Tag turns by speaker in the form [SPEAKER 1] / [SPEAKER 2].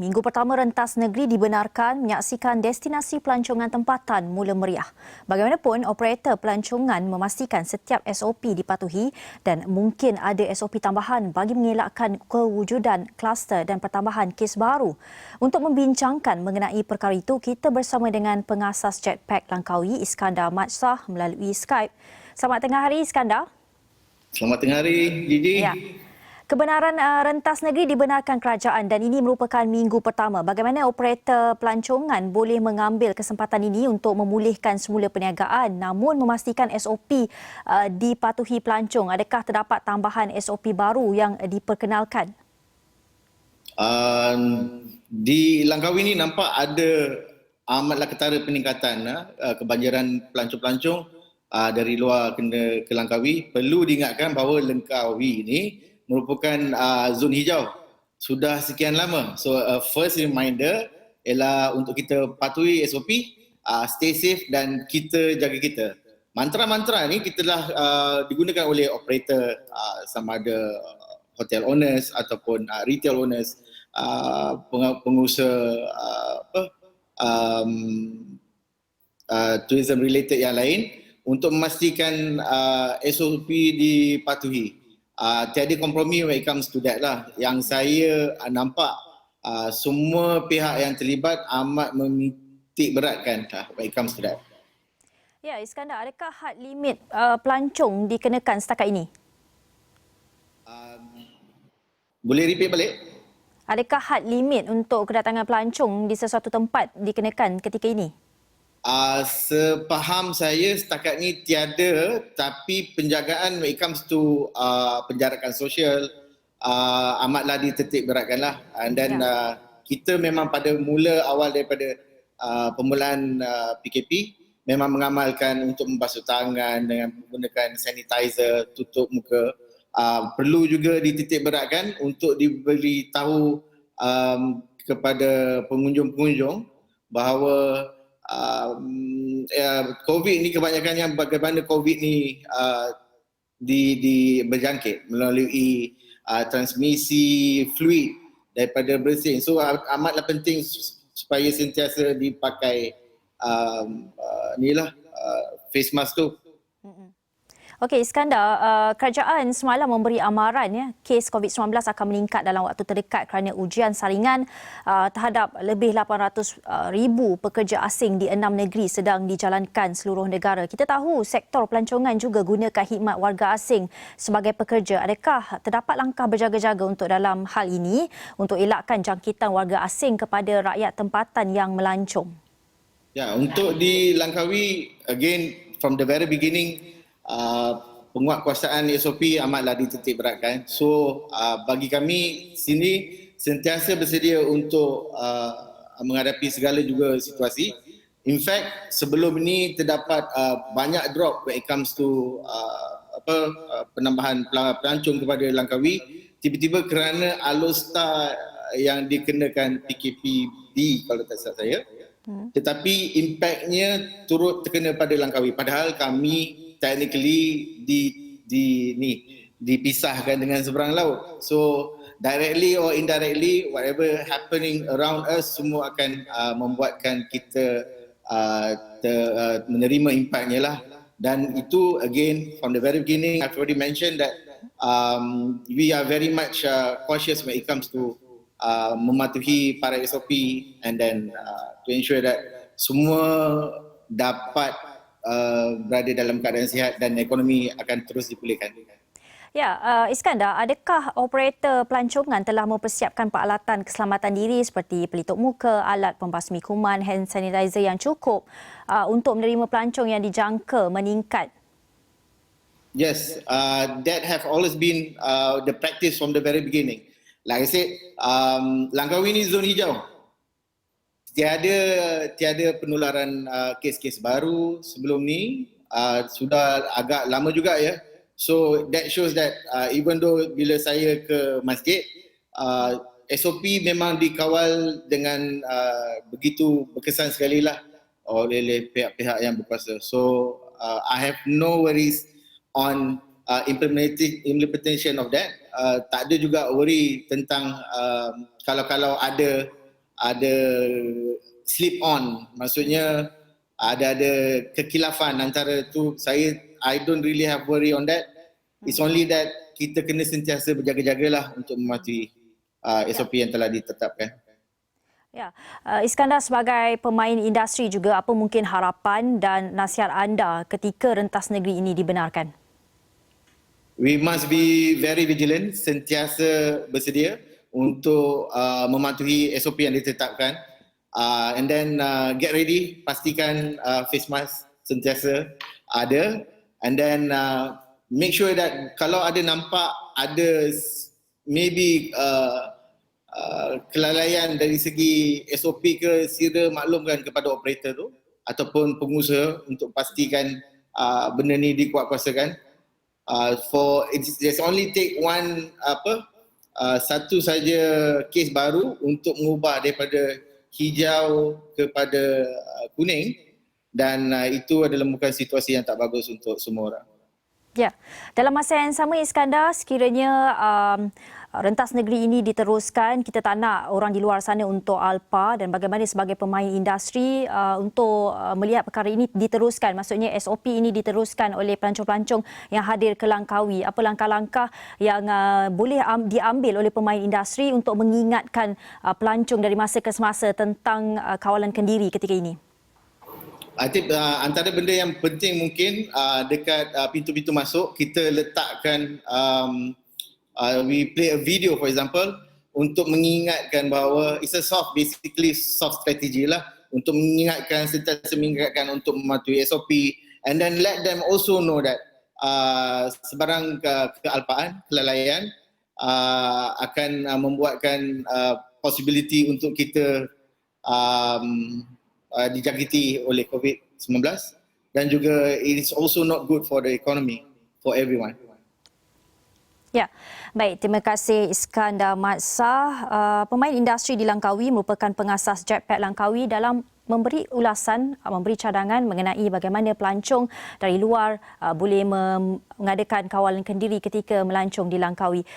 [SPEAKER 1] Minggu pertama rentas negeri dibenarkan menyaksikan destinasi pelancongan tempatan mula meriah. Bagaimanapun, operator pelancongan memastikan setiap SOP dipatuhi dan mungkin ada SOP tambahan bagi mengelakkan kewujudan kluster dan pertambahan kes baru. Untuk membincangkan mengenai perkara itu, kita bersama dengan pengasas Jetpack Langkawi, Iskandar Madsah melalui Skype. Selamat tengah hari, Iskandar.
[SPEAKER 2] Selamat tengah hari, Gigi.
[SPEAKER 1] Ya. Kebenaran rentas negeri dibenarkan kerajaan dan ini merupakan minggu pertama. Bagaimana operator pelancongan boleh mengambil kesempatan ini untuk memulihkan semula perniagaan namun memastikan SOP dipatuhi pelancong? Adakah terdapat tambahan SOP baru yang diperkenalkan?
[SPEAKER 2] Di Langkawi ini nampak ada amatlah ketara peningkatan kebanjiran pelancong-pelancong dari luar ke Langkawi. Perlu diingatkan bahawa Langkawi ini merupakan zon hijau sudah sekian lama. So first reminder ialah untuk kita patuhi SOP, stay safe dan kita jaga kita. Mantra-mantra ni kita telah digunakan oleh operator sama ada hotel owners ataupun retail owners, pengusaha tourism related yang lain untuk memastikan SOP dipatuhi. Tiada kompromi when it comes to that lah. Yang saya nampak semua pihak yang terlibat amat menitik beratkan when it comes to that.
[SPEAKER 1] Ya, Iskandar, adakah had limit pelancong dikenakan setakat ini?
[SPEAKER 2] Boleh repeat balik?
[SPEAKER 1] Adakah had limit untuk kedatangan pelancong di sesuatu tempat dikenakan ketika ini?
[SPEAKER 2] Sepaham saya setakat ni tiada, tapi penjagaan when it comes to penjarakan sosial amatlah dititik beratkanlah. Dan kita memang pada mula awal daripada permulaan PKP memang mengamalkan untuk membasuh tangan dengan menggunakan sanitizer, tutup muka. Perlu juga dititik beratkan untuk diberitahu kepada pengunjung-pengunjung bahawa COVID ni kebanyakannya bagaimana COVID ni berjangkit melalui transmisi fluid daripada bersin. So amatlah penting supaya sentiasa dipakai face mask tu.
[SPEAKER 1] Okey, Iskandar, kerajaan semalam memberi amaran ya kes COVID-19 akan meningkat dalam waktu terdekat kerana ujian saringan terhadap lebih 800,000 pekerja asing di 6 negeri sedang dijalankan seluruh negara. Kita tahu sektor pelancongan juga gunakan khidmat warga asing sebagai pekerja. Adakah terdapat langkah berjaga-jaga untuk dalam hal ini untuk elakkan jangkitan warga asing kepada rakyat tempatan yang melancong?
[SPEAKER 2] Ya, untuk di Langkawi, again from the very beginning, penguatkuasaan SOP amatlah dititik beratkan. So bagi kami sini sentiasa bersedia untuk menghadapi segala juga situasi. In fact, sebelum ini terdapat banyak drop when it comes to penambahan pelancong kepada Langkawi, tiba-tiba kerana alostar yang dikenakan PKPD kalau tak salah saya. Tetapi impaknya turut terkena pada Langkawi. Padahal kami technically dipisahkan dengan seberang laut. So directly or indirectly, whatever happening around us semua akan membuatkan kita menerima impaknya lah. Dan itu again from the very beginning I've already mentioned that we are very much cautious when it comes to mematuhi para SOP and then to ensure that semua dapat berada dalam keadaan sihat dan ekonomi akan terus dipulihkan.
[SPEAKER 1] Ya, Iskandar, adakah operator pelancongan telah mempersiapkan peralatan keselamatan diri seperti pelitup muka, alat pembasmi kuman, hand sanitizer yang cukup untuk menerima pelancong yang dijangka meningkat?
[SPEAKER 2] Yes, that have always been the practice from the very beginning. Like I said, Langkawi ini zon hijau. Tiada penularan kes-kes baru sebelum ni, sudah agak lama juga ya. So that shows that even though bila saya ke masjid, SOP memang dikawal dengan begitu berkesan sekali lah oleh pihak-pihak yang berkuasa. So I have no worries on implementation of that. Tak ada juga worry tentang kalau ada ada slip on, maksudnya ada kekilafan antara tu. I don't really have worry on that. It's only that kita kena sentiasa berjaga-jagalah untuk mematuhi SOP yang telah ditetapkan.
[SPEAKER 1] Ya, Iskandar sebagai pemain industri juga, apa mungkin harapan dan nasihat anda ketika rentas negeri ini dibenarkan?
[SPEAKER 2] We must be very vigilant, sentiasa bersedia untuk mematuhi SOP yang ditetapkan. And then get ready, pastikan face mask sentiasa ada. And then make sure that kalau ada nampak ada maybe kelalaian dari segi SOP ke, sila maklumkan kepada operator tu ataupun pengusaha untuk pastikan benda ni dikuatkuasakan. There's only take satu saja kes baru untuk mengubah daripada hijau kepada kuning, dan itu adalah bukan situasi yang tak bagus untuk semua orang.
[SPEAKER 1] Ya, dalam masa yang sama Iskandar, sekiranya rentas negeri ini diteruskan, kita tak nak orang di luar sana untuk alpa, dan bagaimana sebagai pemain industri untuk melihat perkara ini diteruskan, maksudnya SOP ini diteruskan oleh pelancong-pelancong yang hadir ke Langkawi. Apa langkah-langkah yang boleh diambil oleh pemain industri untuk mengingatkan pelancong dari masa ke semasa tentang kawalan kendiri ketika ini?
[SPEAKER 2] Atip, antara benda yang penting mungkin dekat pintu-pintu masuk, kita letakkan we play a video for example untuk mengingatkan bahawa it's a basically soft strategy lah, untuk mengingatkan, sentiasa mengingatkan untuk mematuhi SOP, and then let them also know that sebarang kealpaan, kelalaian akan membuatkan possibility untuk kita dijangkiti oleh COVID-19, dan juga it is also not good for the economy, for everyone.
[SPEAKER 1] Ya, baik. Terima kasih Iskandar Madsah. Pemain industri di Langkawi merupakan pengasas Jetpack Langkawi dalam memberi ulasan, memberi cadangan mengenai bagaimana pelancong dari luar boleh mengadakan kawalan kendiri ketika melancong di Langkawi.